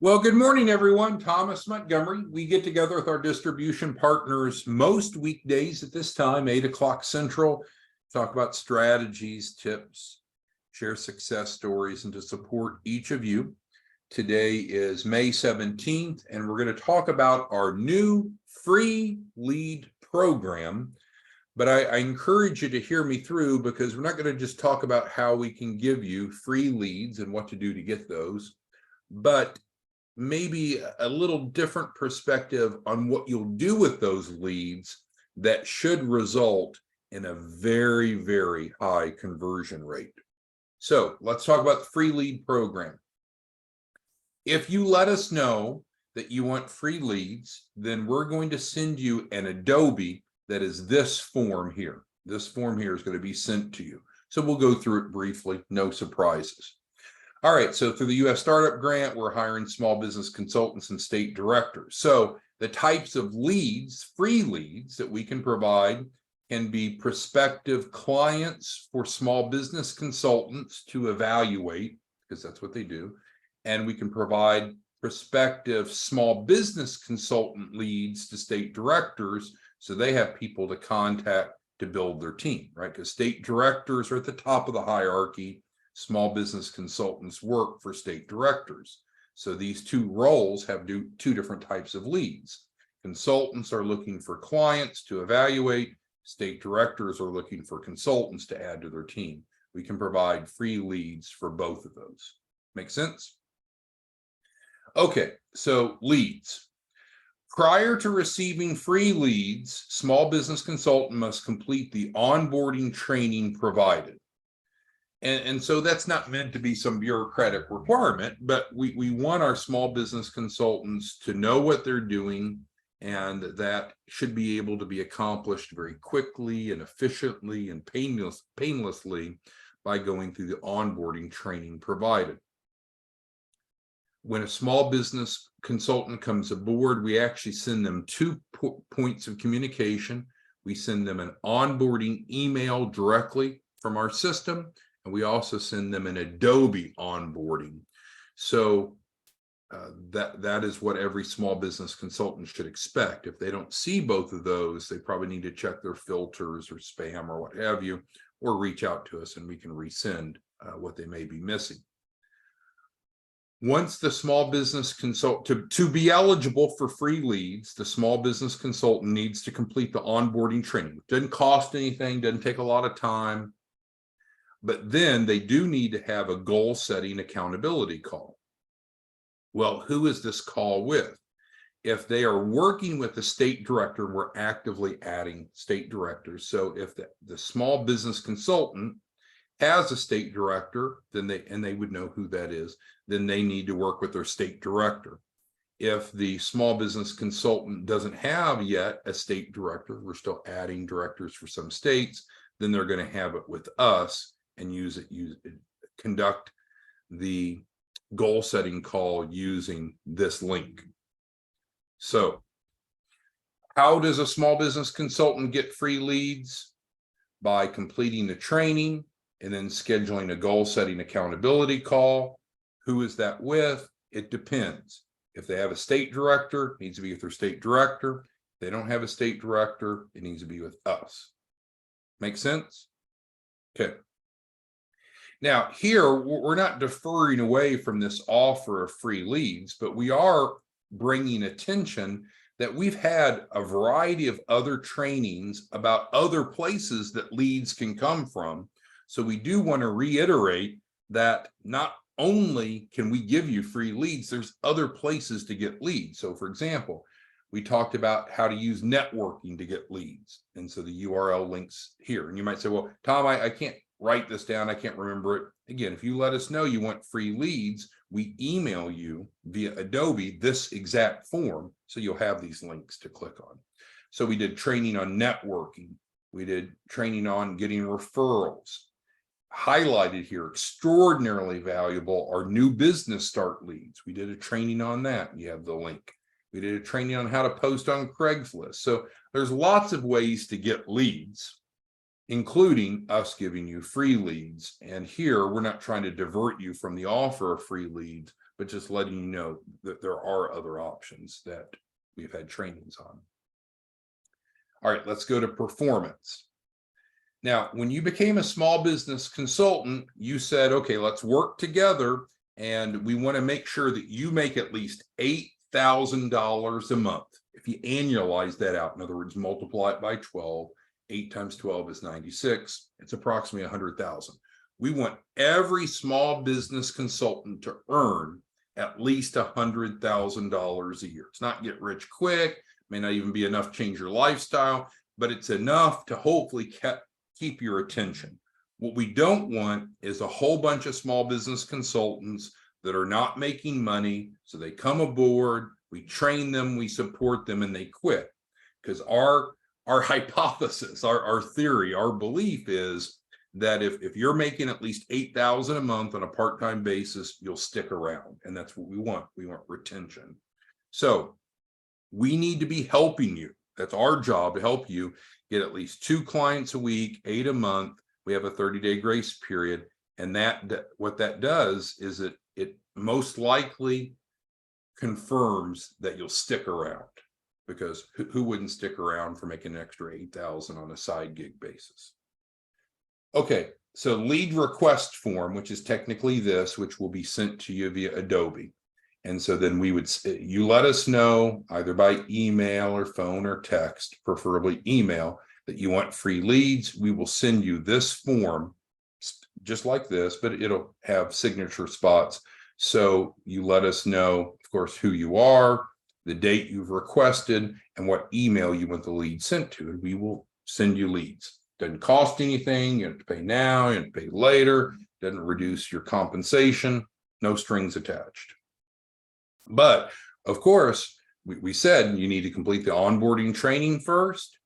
Well, good morning, everyone. Thomas Montgomery. We get together with our distribution partners most weekdays at this time, 8 o'clock Central, talk about strategies, tips, share success stories, and to support each of you. Today is May 17th, and we're going to talk about our new free lead program. But I encourage you to hear me through, because we're not going to just talk about how we can give you free leads and what to do to get those, but maybe a little different perspective on what you'll do with those leads that should result in a very, very high conversion rate. So let's talk about the free lead program. If you let us know that you want free leads, then we're going to send you an Adobe that is this form here. This form here is going to be sent to you. So we'll go through it briefly, no surprises. All right, so through the U.S. Startup Grant, we're hiring small business consultants and state directors. So the types of leads, free leads that we can provide can be prospective clients for small business consultants to evaluate, because that's what they do. And we can provide prospective small business consultant leads to state directors, so they have people to contact to build their team, right? Because state directors are at the top of the hierarchy. Small business consultants work for state directors. So these two roles have two different types of leads. Consultants are looking for clients to evaluate. State directors are looking for consultants to add to their team. We can provide free leads for both of those. Make sense? Okay, so leads. Prior to receiving free leads, small business consultant must complete the onboarding training provided. And so that's not meant to be some bureaucratic requirement, but we want our small business consultants to know what they're doing, and that should be able to be accomplished very quickly and efficiently and painlessly by going through the onboarding training provided. When a small business consultant comes aboard, we actually send them two points of communication. We send them an onboarding email directly from our system, and we also send them an Adobe onboarding. So that is what every small business consultant should expect. If they don't see both of those, they probably need to check their filters or spam or what have you, or reach out to us and we can resend what they may be missing. Once the small business consultant, to be eligible for free leads, the small business consultant needs to complete the onboarding training. It doesn't cost anything, doesn't take a lot of time. But then they do need to have a goal setting accountability call. Well, who is this call with? If they are working with the state director, we're actively adding state directors. So if the small business consultant has a state director, then they would know who that is, then they need to work with their state director. If the small business consultant doesn't have yet a state director, we're still adding directors for some states, then they're going to have it with us and conduct the goal setting call using this link. So how does a small business consultant get free leads? By completing the training and then scheduling a goal setting accountability call. Who is that with? It depends. If they have a state director, it needs to be with their state director. If they don't have a state director, it needs to be with us. Make sense? Okay. Now here, we're not deferring away from this offer of free leads, but we are bringing attention that we've had a variety of other trainings about other places that leads can come from. So we do want to reiterate that not only can we give you free leads, there's other places to get leads. So for example, we talked about how to use networking to get leads. And so the URL links here. And you might say, well, Tom, I can't write this down. I can't remember it. Again, if you let us know you want free leads, we email you via Adobe this exact form. So you'll have these links to click on. So we did training on networking. We did training on getting referrals. Highlighted here, extraordinarily valuable, are new business start leads. We did a training on that. You have the link. We did a training on how to post on Craigslist. So there's lots of ways to get leads, including us giving you free leads. And here, we're not trying to divert you from the offer of free leads, but just letting you know that there are other options that we've had trainings on. All right, let's go to performance. Now, when you became a small business consultant, you said, okay, let's work together, and we want to make sure that you make at least $8,000 a month. If you annualize that out, in other words, multiply it by 12, 8 times 12 is 96. It's approximately 100,000. We want every small business consultant to earn at least $100,000 a year. It's not get rich quick, may not even be enough to change your lifestyle, but it's enough to hopefully keep your attention. What we don't want is a whole bunch of small business consultants that are not making money. So they come aboard, we train them, we support them, and they quit. Because our hypothesis, our theory, our belief is that if you're making at least $8,000 a month on a part-time basis, you'll stick around. And that's what we want. We want retention. So we need to be helping you. That's our job, to help you get at least 2 clients a week, 8 a month. We have a 30-day grace period. And what that does is it most likely confirms that you'll stick around, because who wouldn't stick around for making an extra $8,000 on a side gig basis? Okay, so lead request form, which is technically this, which will be sent to you via Adobe. And so then you let us know either by email or phone or text, preferably email, that you want free leads. We will send you this form just like this, but it'll have signature spots. So you let us know, of course, who you are, the date you've requested, and what email you want the lead sent to, and we will send you leads. Doesn't cost anything. You have to pay now, you have to pay later. Doesn't reduce your compensation. No strings attached. But of course, we said you need to complete the onboarding training first,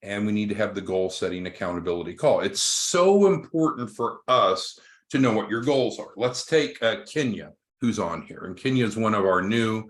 and we need to have the goal setting accountability call. It's so important for us to know what your goals are. Let's take Kenya, who's on here, and Kenya is one of our new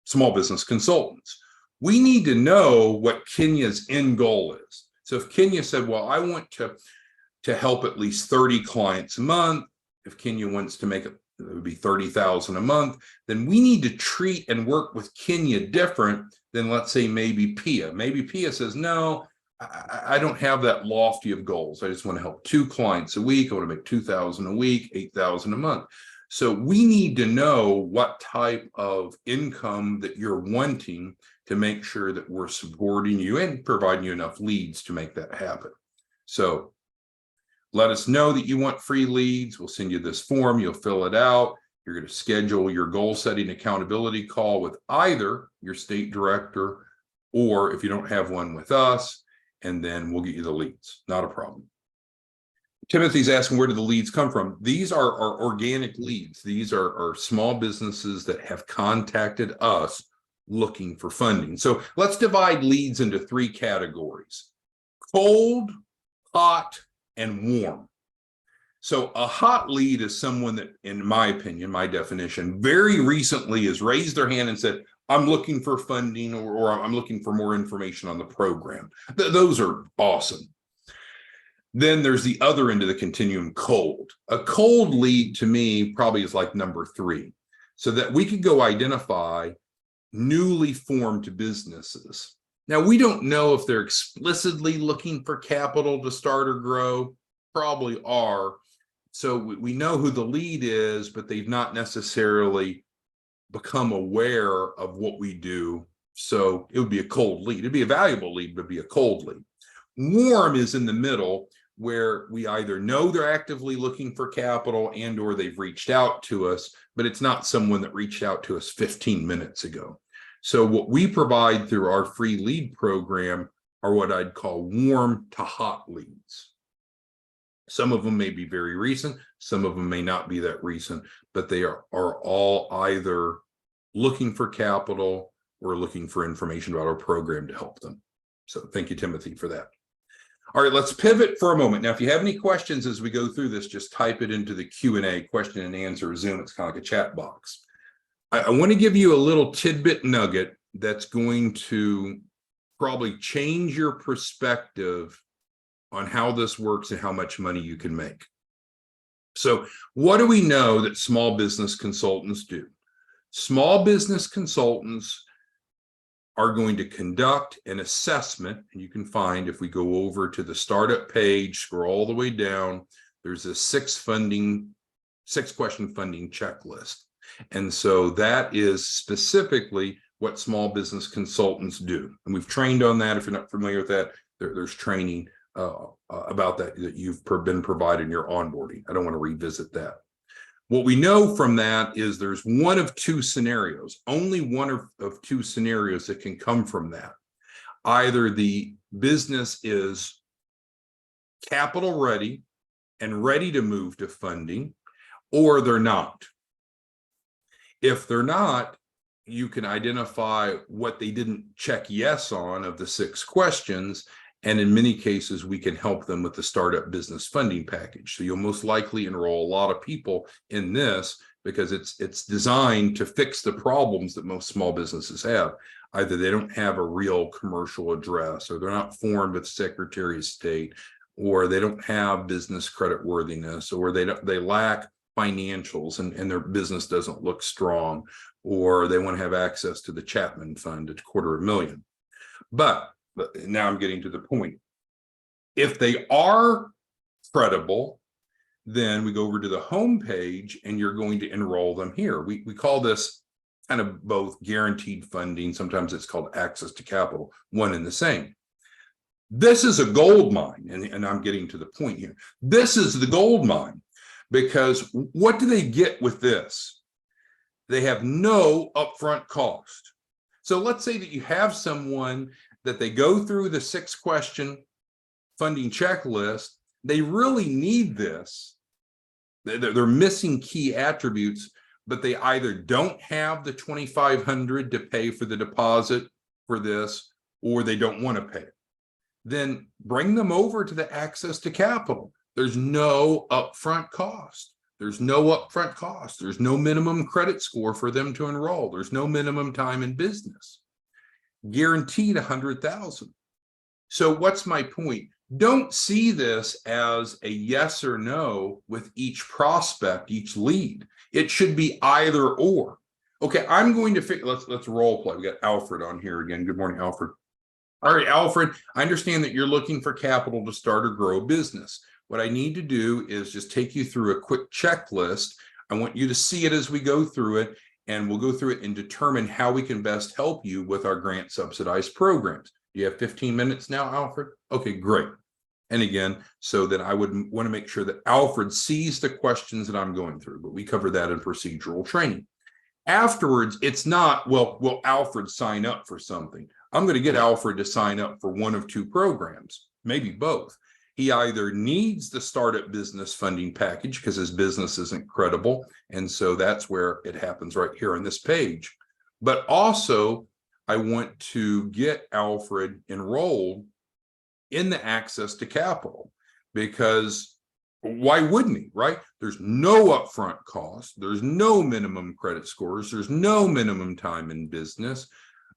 small business consultants. We need to know what Kenya's end goal is. So if Kenya said, well, I want to help at least 30 clients a month, if Kenya wants to make it would be 30,000 a month, then we need to treat and work with Kenya different than, let's say, maybe Pia. Maybe Pia says, no, I don't have that lofty of goals. I just want to help 2 clients a week. I want to make 2,000 a week, 8,000 a month. So we need to know what type of income that you're wanting to make sure that we're supporting you and providing you enough leads to make that happen. So let us know that you want free leads. We'll send you this form. You'll fill it out. You're going to schedule your goal setting accountability call with either your state director, or if you don't have one, with us, and then we'll get you the leads. Not a problem. Timothy's asking, where do the leads come from? These are our organic leads. These are small businesses that have contacted us looking for funding. So let's divide leads into 3 categories: cold, hot, and warm. So a hot lead is someone that, in my opinion, my definition, very recently has raised their hand and said, I'm looking for funding, or I'm looking for more information on the program. Those are awesome. Then there's the other end of the continuum, cold. A cold lead to me probably is like number 3, so that we could go identify newly formed businesses. Now, we don't know if they're explicitly looking for capital to start or grow. Probably are. So we know who the lead is, but they've not necessarily become aware of what we do. So it would be a cold lead. It'd be a valuable lead, but it'd be a cold lead. Warm is in the middle, where we either know they're actively looking for capital and or they've reached out to us, but it's not someone that reached out to us 15 minutes ago. So what we provide through our free lead program are what I'd call warm to hot leads. Some of them may be very recent, some of them may not be that recent, but they are all either looking for capital or looking for information about our program to help them. So thank you, Timothy, for that. All right, let's pivot for a moment. Now, if you have any questions as we go through this, just type it into the Q&A, question and answer Zoom. It's kind of like a chat box. I want to give you a little tidbit nugget that's going to probably change your perspective on how this works and how much money you can make. So what do we know that small business consultants do? Small business consultants are going to conduct an assessment, and you can find, if we go over to the startup page, scroll all the way down, there's a six question funding checklist. And so that is specifically what small business consultants do. And we've trained on that. If you're not familiar with that, there's training about that you've been provided in your onboarding. I don't want to revisit that. What we know from that is there's one of two scenarios, only one of two scenarios that can come from that. Either the business is capital ready and ready to move to funding, or they're not. If they're not, you can identify what they didn't check yes on of the 6 questions. And in many cases, we can help them with the startup business funding package. So you'll most likely enroll a lot of people in this because it's designed to fix the problems that most small businesses have. Either they don't have a real commercial address, or they're not formed with Secretary of State, or they don't have business credit worthiness, or they lack financials and their business doesn't look strong, or they want to have access to the Chapman Fund at $250,000. But now I'm getting to the point. If they are credible, then we go over to the home page and you're going to enroll them here. We call this kind of both guaranteed funding. Sometimes it's called access to capital, one and the same. This is a gold mine, and I'm getting to the point here. This is the gold mine, because what do they get with this? They have no upfront cost. So let's say that you have someone that they go through the 6-question funding checklist. They really need this. They're missing key attributes, but they either don't have the $2,500 to pay for the deposit for this, or they don't want to pay it. Then bring them over to the access to capital. There's no upfront cost. There's no upfront cost. There's no minimum credit score for them to enroll. There's no minimum time in business. Guaranteed 100,000. So what's my point? Don't see this as a yes or no with each prospect, each lead. It should be either or. Okay, I'm going to figure, let's role play. We got Alfred on here again. Good morning, Alfred. All right, Alfred, I understand that you're looking for capital to start or grow a business. What I need to do is just take you through a quick checklist. I want you to see it as we go through it, and we'll go through it and determine how we can best help you with our grant subsidized programs. You have 15 minutes now, Alfred? Okay, great. And again, so that I would want to make sure that Alfred sees the questions that I'm going through, but we cover that in procedural training. Afterwards, it's not, well, will Alfred sign up for something? I'm going to get Alfred to sign up for one of two programs, maybe both. He either needs the startup business funding package because his business isn't credible, and so that's where it happens right here on this page. But also, I want to get Alfred enrolled in the access to capital, because why wouldn't he, right? There's no upfront cost. There's no minimum credit scores. There's no minimum time in business.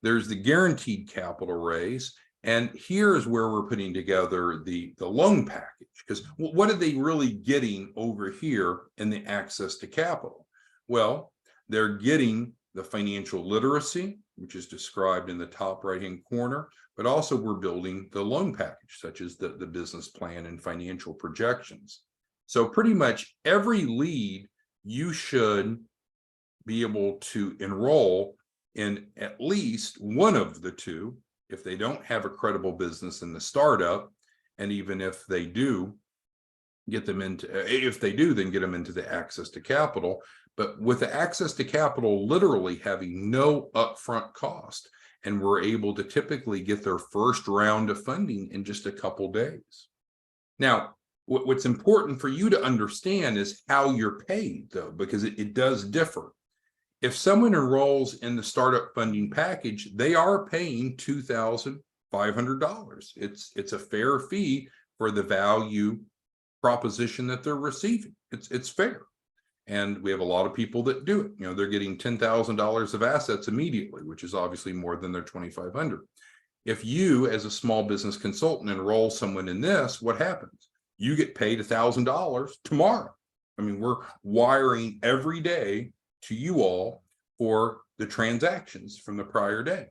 There's the guaranteed capital raise. And here's where we're putting together the loan package, because what are they really getting over here in the access to capital? Well, they're getting the financial literacy, which is described in the top right-hand corner, but also we're building the loan package, such as the business plan and financial projections. So pretty much every lead you should be able to enroll in at least one of the two, if they don't have a credible business in the startup, and even if they do, get them into, if they do, then get them into the access to capital. But with the access to capital literally having no upfront cost, and we're able to typically get their first round of funding in just a couple days. Now, what's important for you to understand is how you're paid, though, because it does differ. If someone enrolls in the startup funding package, they are paying $2,500. It's a fair fee for the value proposition that they're receiving. It's fair. And we have a lot of people that do it. You know, they're getting $10,000 of assets immediately, which is obviously more than their $2,500. If you, as a small business consultant, enroll someone in this, what happens? You get paid $1,000 tomorrow. I I mean, we're wiring every day to you all for the transactions from the prior day.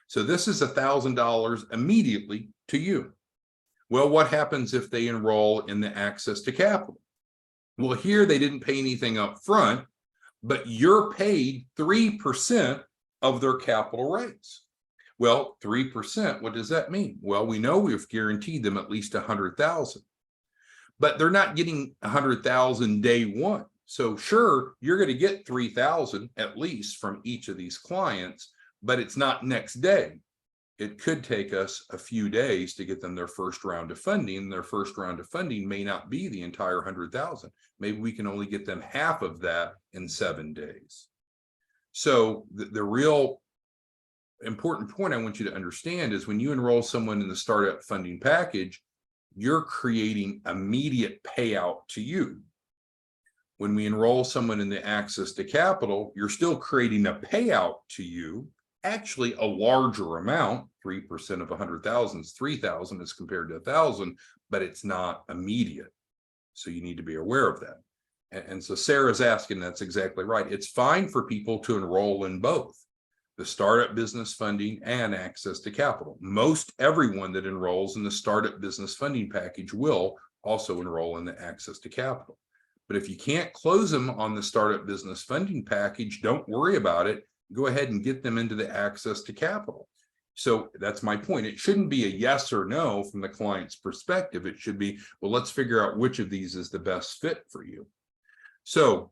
So this is $1,000 immediately to you. Well, what happens if they enroll in the access to capital? Well, here they didn't pay anything up front, but you're paid 3% of their capital raise. Well, 3%, what does that mean? Well, we know we've guaranteed them at least 100,000, but they're not getting 100,000 day one. So sure, you're going to get 3,000 at least from each of these clients, but it's not next day. It could take us a few days to get them their first round of funding. Their first round of funding may not be the entire 100,000. Maybe we can only get them half of that in 7 days. So the real important point I want you to understand is when you enroll someone in the startup funding package, you're creating immediate payout to you. When we enroll someone in the access to capital, you're still creating a payout to you, actually a larger amount. 3% of 100,000 is 3,000 as compared to 1,000, but it's not immediate. So you need to be aware of that. And so Sarah's asking, that's exactly right. It's fine for people to enroll in both the startup business funding and access to capital. Most everyone that enrolls in the startup business funding package will also enroll in the access to capital. But if you can't close them on the startup business funding package, don't worry about it. Go ahead and get them into the access to capital. So that's my point. It shouldn't be a yes or no from the client's perspective. It should be, well, let's figure out which of these is the best fit for you. So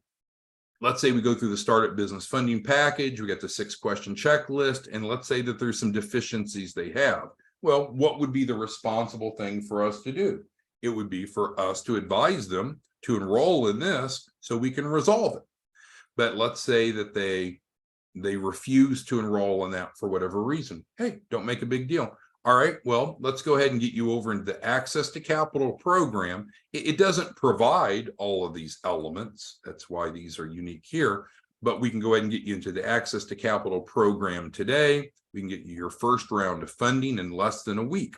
let's say we go through the startup business funding package, we got the 6-question checklist, and let's say that there's some deficiencies they have. Well, what would be the responsible thing for us to do? It would be for us to advise them to enroll in this so we can resolve it. But let's say that they refuse to enroll in that for whatever reason. Hey, don't make a big deal. All right, well, let's go ahead and get you over into the access to capital program. It doesn't provide all of these elements. That's why these are unique here, but we can go ahead and get you into the access to capital program today. We can get you your first round of funding in less than a week.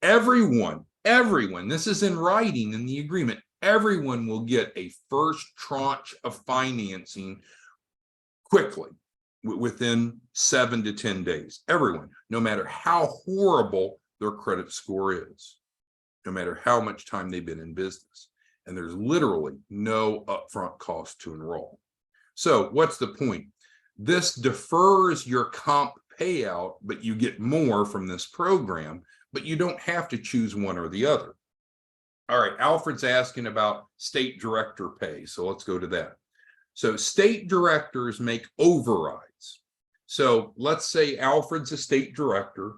Everyone, this is in writing in the agreement, everyone will get a first tranche of financing quickly, within 7 to 10 days. Everyone, no matter how horrible their credit score is, no matter how much time they've been in business. And there's literally no upfront cost to enroll. So what's the point? This defers your comp payout, but you get more from this program, but you don't have to choose one or the other. All right, Alfred's asking about state director pay. So let's go to that. So state directors make overrides. So let's say Alfred's a state director,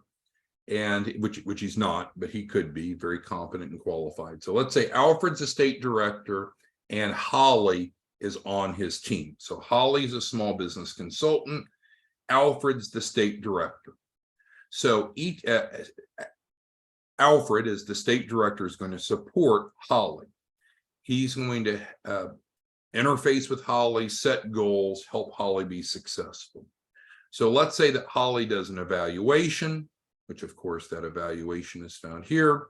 and which he's not, but he could be very competent and qualified. So let's say Alfred's a state director and Holly is on his team. So Holly's a small business consultant, Alfred's the state director. So Alfred, as the state director, is going to support Holly. He's going to interface with Holly, set goals, help Holly be successful. So let's say that Holly does an evaluation, which of course that evaluation is found here.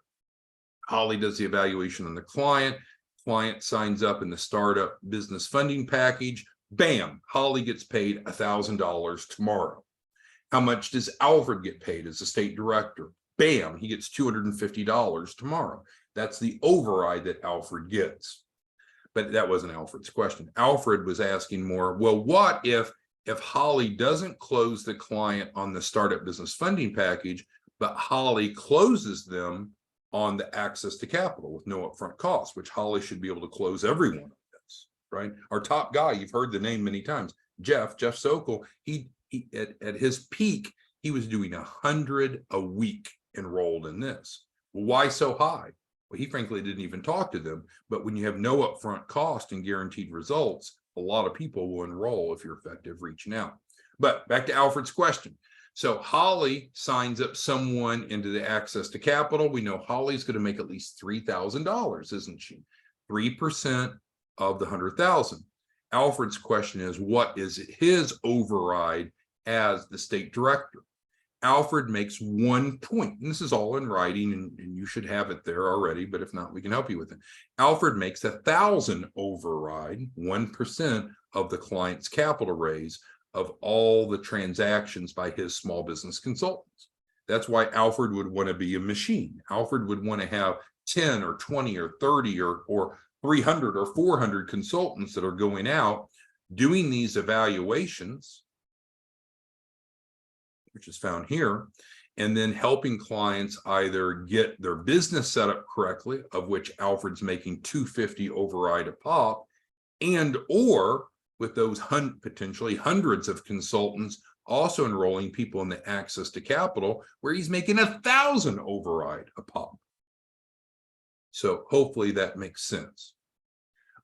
Holly does the evaluation on the client. Client signs up in the startup business funding package. Bam, Holly gets paid $1,000 tomorrow. How much does Alfred get paid as a state director? Bam, he gets $250 tomorrow. That's the override that Alfred gets. But that wasn't Alfred's question. Alfred was asking more, well, what if Holly doesn't close the client on the startup business funding package, but Holly closes them on the access to capital with no upfront cost, which Holly should be able to close everyone on this, right? Our top guy, you've heard the name many times, Jeff Sokol, he at his peak, he was doing 100 a week enrolled in this. Why so high? Well, he frankly didn't even talk to them, but when you have no upfront cost and guaranteed results, a lot of people will enroll if you're effective reaching out. But back to Alfred's question. So Holly signs up someone into the access to capital. We know Holly's going to make at least $3,000, isn't she? 3% of the 100,000. Alfred's question is, what is his override as the state director? Alfred makes 1 point, and this is all in writing, and you should have it there already, but if not, we can help you with it. Alfred makes 1,000 override, 1% of the client's capital raise of all the transactions by his small business consultants. That's why Alfred would want to be a machine. Alfred would want to have 10 or 20 or 30 or 300 or 400 consultants that are going out doing these evaluations, which is found here, and then helping clients either get their business set up correctly, of which Alfred's making 250 override a pop, and or with those potentially hundreds of consultants also enrolling people in the access to capital, where he's making 1,000 override a pop. So hopefully that makes sense.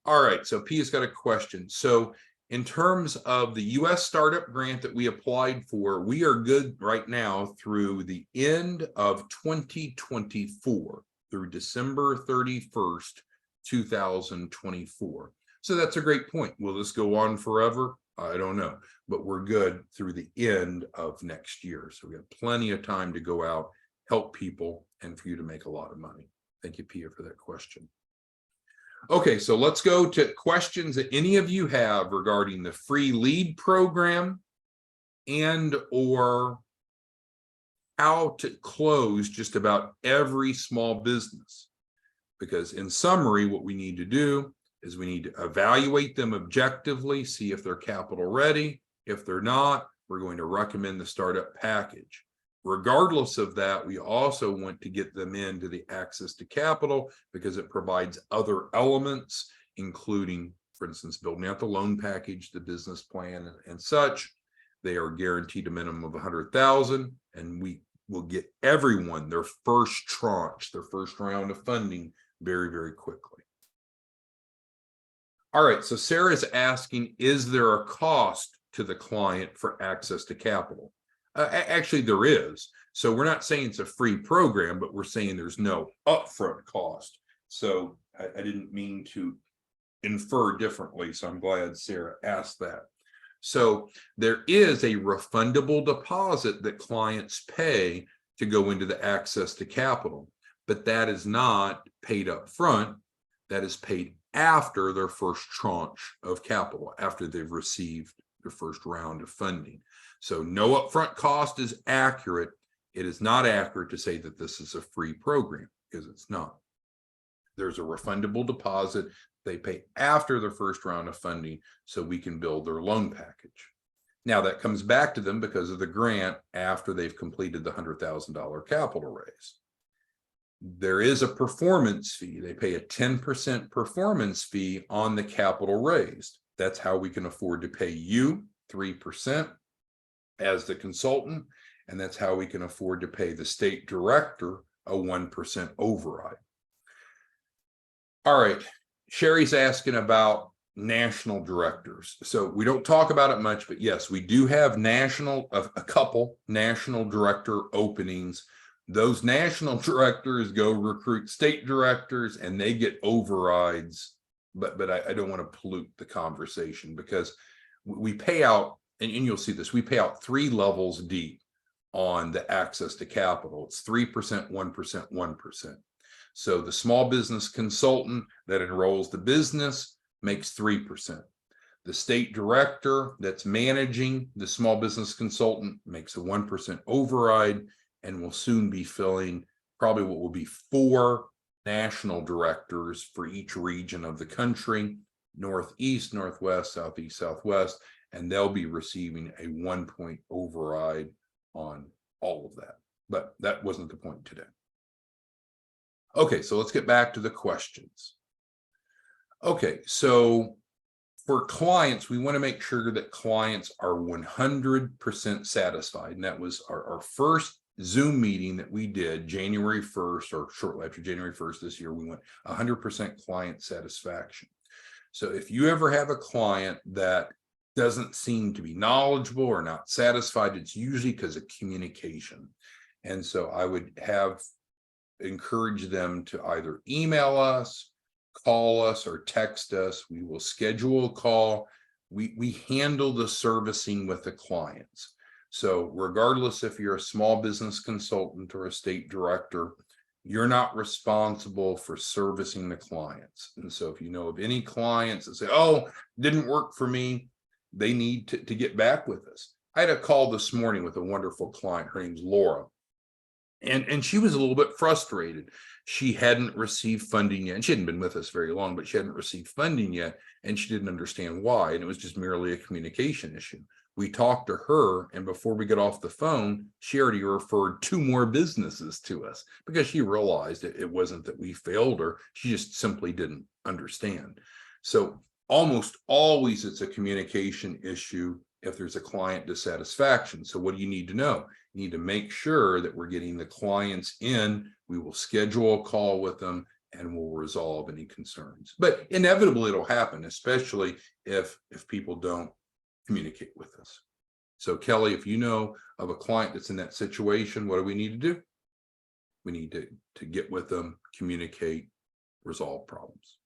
All right, so P has got a question. So in terms of the U.S. startup grant that we applied for, we are good right now through the end of 2024, through December 31st, 2024. So that's a great point. Will this go on forever? I don't know, but we're good through the end of next year. So we have plenty of time to go out, help people, and for you to make a lot of money. Thank you, Pia, for that question. Okay, so let's go to questions that any of you have regarding the free lead program and or how to close just about every small business. Because in summary, what we need to do is we need to evaluate them objectively, see if they're capital ready. If they're not, we're going to recommend the startup package. Regardless of that, we also want to get them into the access to capital because it provides other elements, including, for instance, building out the loan package, the business plan, and such. They are guaranteed a minimum of 100,000, and we will get everyone their first tranche, their first round of funding very, very quickly. All right, so Sarah is asking, is there a cost to the client for access to capital? Actually, there is. So we're not saying it's a free program, but we're saying there's no upfront cost. So I didn't mean to infer differently. So I'm glad Sarah asked that. So there is a refundable deposit that clients pay to go into the access to capital, but that is not paid up front. That is paid after their first tranche of capital, after they've received their first round of funding. So no upfront cost is accurate. It is not accurate to say that this is a free program, because it's not. There's a refundable deposit they pay after their first round of funding so we can build their loan package. Now that comes back to them because of the grant after they've completed the $100,000 capital raise. There is a performance fee. They pay a 10% performance fee on the capital raised. That's how we can afford to pay you 3% as the consultant, and that's how we can afford to pay the state director a 1% override. All right, Sherry's asking about national directors. So we don't talk about it much, but yes, we do have a couple national director openings. Those national directors go recruit state directors and they get overrides, but I don't want to pollute the conversation because we pay out, and you'll see this, we pay out 3 levels deep on the access to capital. It's 3%, 1%, 1%. So the small business consultant that enrolls the business makes 3%. The state director that's managing the small business consultant makes a 1% override, and will soon be filling probably what will be 4 national directors for each region of the country, Northeast, Northwest, Southeast, Southwest, and they'll be receiving a 1-point override on all of that. But that wasn't the point today. Okay, so let's get back to the questions. Okay, so for clients, we want to make sure that clients are 100% satisfied. And that was our first Zoom meeting that we did January 1st, or shortly after January 1st this year. We went 100% client satisfaction. So if you ever have a client that doesn't seem to be knowledgeable or not satisfied, it's usually because of communication. And so I would encourage them to either email us, call us, or text us. We will schedule a call. We handle the servicing with the clients. So regardless if you're a small business consultant or a state director, you're not responsible for servicing the clients. And so if you know of any clients that say, oh, didn't work for me, they need to get back with us. I had a call this morning with a wonderful client. Her name's Laura. And she was a little bit frustrated. She hadn't received funding yet. And she hadn't been with us very long, but she hadn't received funding yet. And she didn't understand why. And it was just merely a communication issue. We talked to her, and before we got off the phone, she already referred 2 more businesses to us because she realized it wasn't that we failed her. She just simply didn't understand. So almost always it's a communication issue if there's a client dissatisfaction. So what do you need to know? You need to make sure that we're getting the clients in. We will schedule a call with them and we'll resolve any concerns. But inevitably it'll happen, especially if people don't communicate with us. So Kelly, if you know of a client that's in that situation, what do we need to do? We need to get with them, communicate, resolve problems.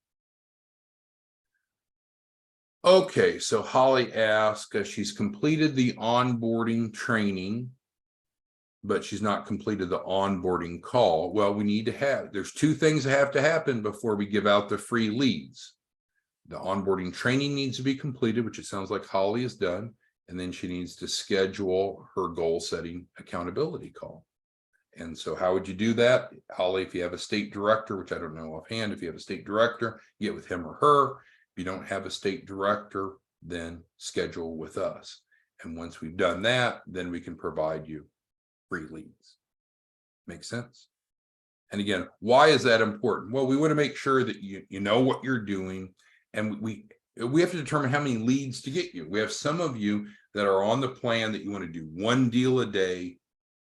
Okay, so Holly asked, she's completed the onboarding training, but she's not completed the onboarding call. Well, we need to there's 2 things that have to happen before we give out the free leads. The onboarding training needs to be completed, which it sounds like Holly has done. And then she needs to schedule her goal setting accountability call. And so how would you do that? Holly, if you have a state director, which I don't know offhand, if you have a state director, get with him or her. If you don't have a state director, then schedule with us. And once we've done that, then we can provide you free leads. Make sense? And again, why is that important? Well, we want to make sure that you know what you're doing. And we have to determine how many leads to get you. We have some of you that are on the plan that you want to do 1 deal a day,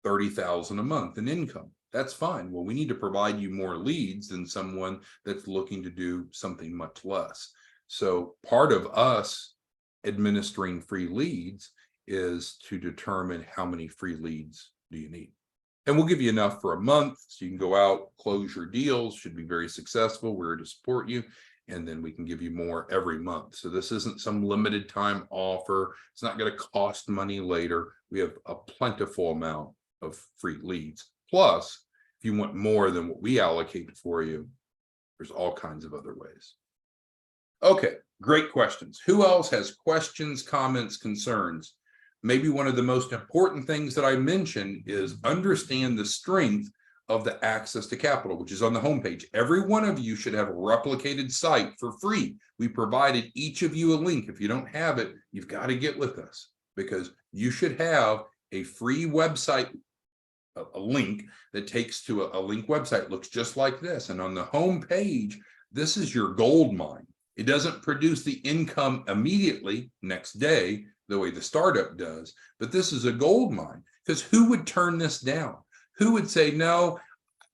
30,000 a month in income. That's fine. Well, we need to provide you more leads than someone that's looking to do something much less. So part of us administering free leads is to determine how many free leads do you need. And we'll give you enough for a month so you can go out, close your deals, should be very successful. We're to support you. And then we can give you more every month. So this isn't some limited time offer. It's not going to cost money later. We have a plentiful amount of free leads. Plus, if you want more than what we allocated for you, there's all kinds of other ways. Okay, great questions. Who else has questions, comments, concerns? Maybe one of the most important things that I mentioned is understand the strength of the access to capital, which is on the homepage. Every one of you should have a replicated site for free. We provided each of you a link. If you don't have it, you've got to get with us because you should have a free website, a link that takes to a link website. It looks just like this. And on the homepage, this is your gold mine. It doesn't produce the income immediately next day the way the startup does, but this is a gold mine because who would turn this down? Who would say, no,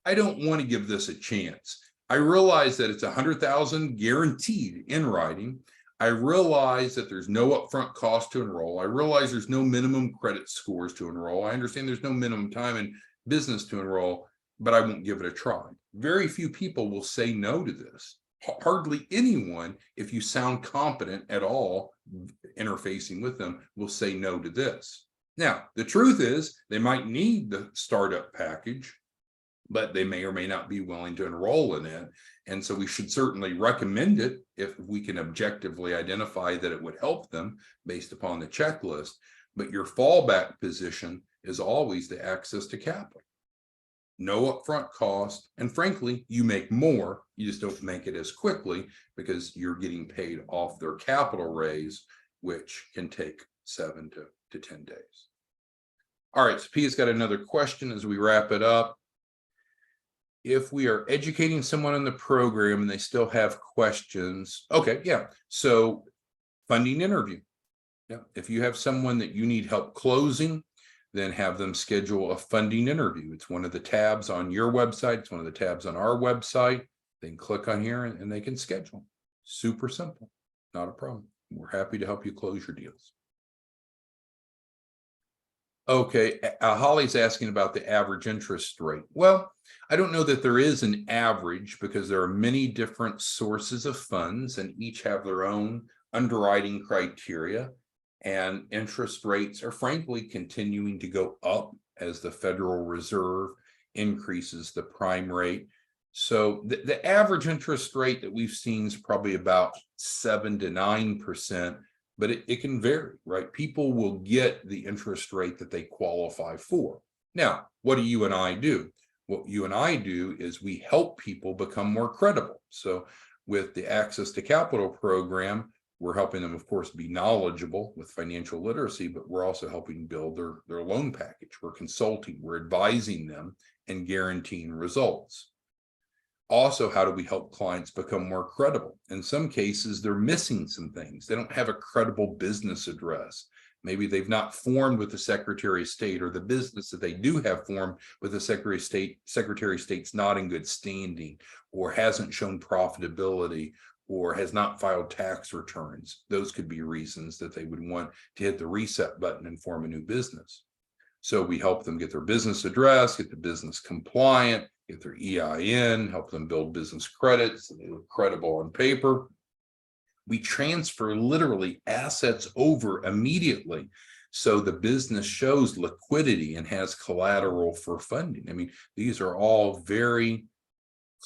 I don't want to give this a chance. I realize that it's 100,000 guaranteed in writing. I realize that there's no upfront cost to enroll. I realize there's no minimum credit scores to enroll. I understand there's no minimum time in business to enroll, but I won't give it a try. Very few people will say no to this. Hardly anyone, if you sound competent at all, interfacing with them, will say no to this. Now, the truth is they might need the startup package, but they may or may not be willing to enroll in it. And so we should certainly recommend it if we can objectively identify that it would help them based upon the checklist. But your fallback position is always the access to capital. No upfront cost. And frankly, you make more. You just don't make it as quickly because you're getting paid off their capital raise, which can take 7 to 10 days. All right, so Pia's got another question as we wrap it up. If we are educating someone in the program and they still have questions, okay, yeah. So funding interview. Yeah, if you have someone that you need help closing, then have them schedule a funding interview. It's one of the tabs on your website. It's one of the tabs on our website. They can click on here and they can schedule. Super simple, not a problem. We're happy to help you close your deals. Okay, Holly's asking about the average interest rate. Well, I don't know that there is an average because there are many different sources of funds and each have their own underwriting criteria. And interest rates are frankly continuing to go up as the Federal Reserve increases the prime rate. So the average interest rate that we've seen is probably about 7 to 9%, but it can vary, right? People will get the interest rate that they qualify for. Now, what do you and I do? What you and I do is we help people become more credible. So with the Access to Capital program, we're helping them, of course, be knowledgeable with financial literacy, but we're also helping build their loan package. We're consulting, we're advising them and guaranteeing results. Also, how do we help clients become more credible? In some cases, they're missing some things. They don't have a credible business address. Maybe they've not formed with the Secretary of State, or the business that they do have formed with the Secretary of State's not in good standing, or hasn't shown profitability, or has not filed tax returns. Those could be reasons that they would want to hit the reset button and form a new business. So we help them get their business address, get the business compliant, get their EIN, help them build business credits so they look credible on paper. We transfer literally assets over immediately, so the business shows liquidity and has collateral for funding. I mean, these are all very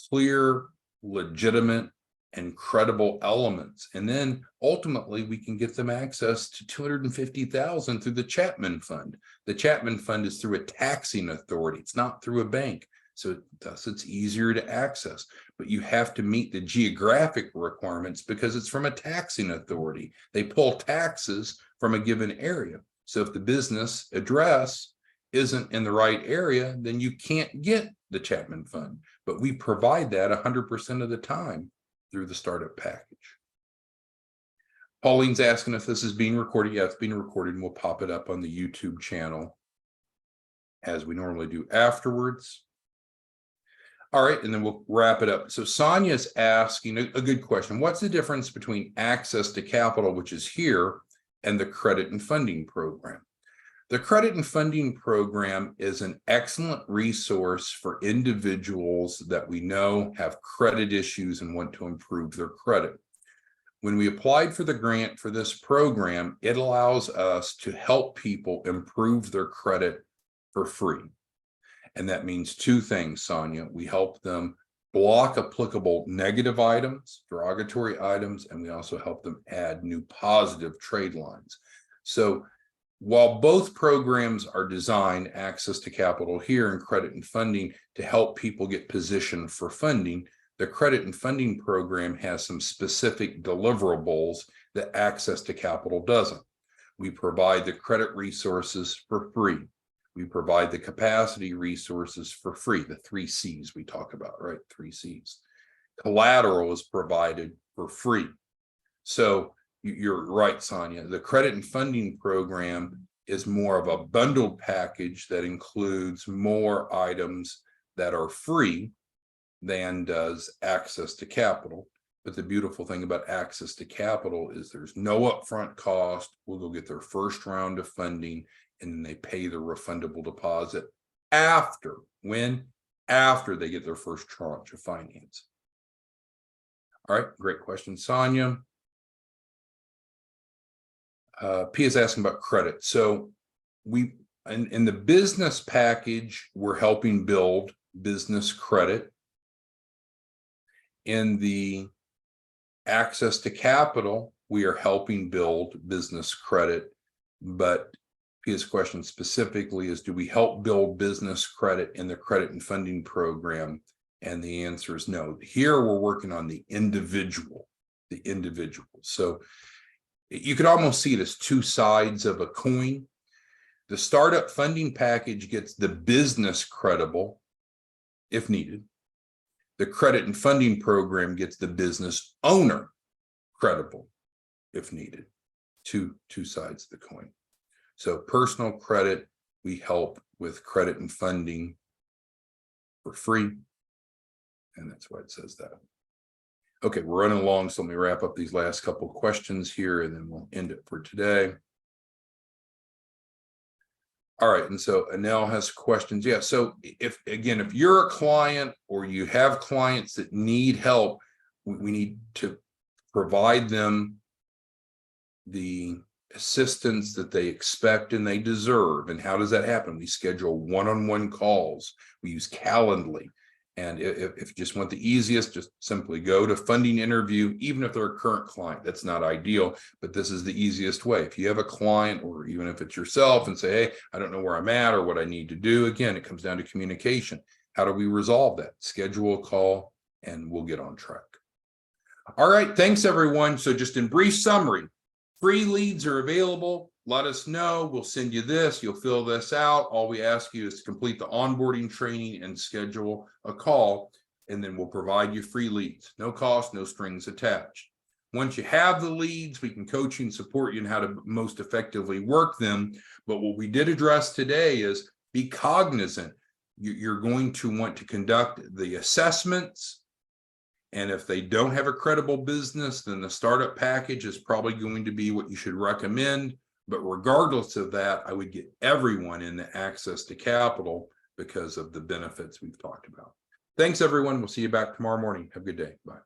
clear, legitimate, and credible elements. And then ultimately we can get them access to $250,000 through the Chapman Fund. The Chapman Fund is through a taxing authority. It's not through a bank. So thus it's easier to access, but you have to meet the geographic requirements because it's from a taxing authority. They pull taxes from a given area. So if the business address isn't in the right area, then you can't get the Chapman Fund. But we provide that 100% of the time through the startup package. Pauline's asking if this is being recorded. Yeah, it's being recorded, and we'll pop it up on the YouTube channel as we normally do afterwards. All right, and then we'll wrap it up. So Sonia's asking a good question. What's the difference between Access to Capital, which is here, and the Credit and Funding Program? The Credit and Funding Program is an excellent resource for individuals that we know have credit issues and want to improve their credit. When we applied for the grant for this program, it allows us to help people improve their credit for free. And that means two things, Sonia. We help them block applicable negative items, derogatory items, and we also help them add new positive trade lines. So while both programs are designed, Access to Capital here and Credit and Funding, to help people get positioned for funding, the Credit and Funding Program has some specific deliverables that Access to Capital doesn't. We provide the credit resources for free. We provide the capacity resources for free, the 3 C's we talk about, right? 3 C's. Collateral is provided for free. So you're right, Sonia. The Credit and Funding Program is more of a bundled package that includes more items that are free than does Access to Capital. But the beautiful thing about Access to Capital is there's no upfront cost. We'll go get their first round of funding, and then they pay the refundable deposit after. When? After they get their first tranche of finance. All right, great question, Sonia. P is asking about credit. So we, in the business package, we're helping build business credit. In the Access to Capital, we are helping build business credit. But Pia's question specifically is, do we help build business credit in the Credit and Funding Program? And the answer is no. Here we're working on the individual. So you could almost see it as two sides of a coin. The startup funding package gets the business credible if needed. The Credit and Funding Program gets the business owner credible if needed. Two sides of the coin. So personal credit, we help with credit and funding for free. And that's why it says that. Okay, we're running along, so let me wrap up these last couple of questions here, and then we'll end it for today. All right, and so Anel has questions. Yeah, so if you're a client or you have clients that need help, we need to provide them the assistance that they expect and they deserve. And how does that happen? We schedule one-on-one calls. We use Calendly. And if you just want the easiest, just simply go to funding interview, even if they're a current client. That's not ideal, but this is the easiest way. If you have a client, or even if it's yourself, and say, hey, I don't know where I'm at or what I need to do. Again, it comes down to communication. How do we resolve that? Schedule a call and we'll get on track. All right, thanks everyone. So just in brief summary, free leads are available. Let us know. We'll send you this. You'll fill this out. All we ask you is to complete the onboarding training and schedule a call, and then we'll provide you free leads. No cost, no strings attached. Once you have the leads, we can coach you and support you in how to most effectively work them. But what we did address today is be cognizant. You're going to want to conduct the assessments. And if they don't have a credible business, then the startup package is probably going to be what you should recommend. But regardless of that, I would get everyone in the access to capital because of the benefits we've talked about. Thanks, everyone. We'll see you back tomorrow morning. Have a good day. Bye.